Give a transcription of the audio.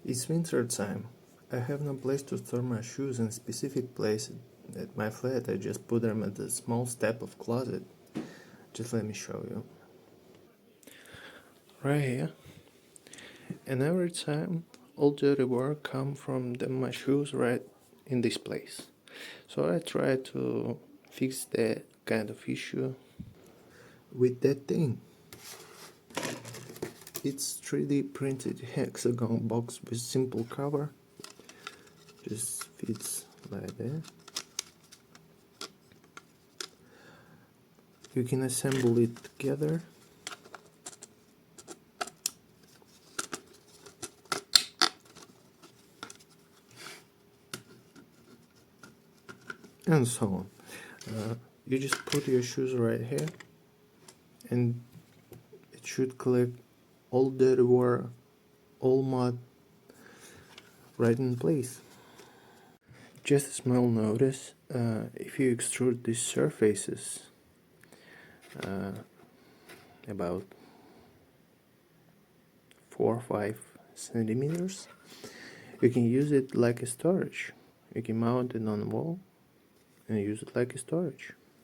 It's winter time. I have no place to store my shoes in a specific place at my flat. I just put them at a small step of closet. Just let me show you. Right here. And every time all dirty work come from my shoes right in this place. So I try to fix that kind of issue with that thing. It's 3D printed hexagon box with simple cover. Just fits like that. You can assemble it together. And so on. You just put your shoes right here and it should collect all dirty water, all mud right in place. Just a small notice, if you extrude these surfaces about 4 or 5 centimeters, you can use it like a storage. You can mount it on the wall and use it like a storage.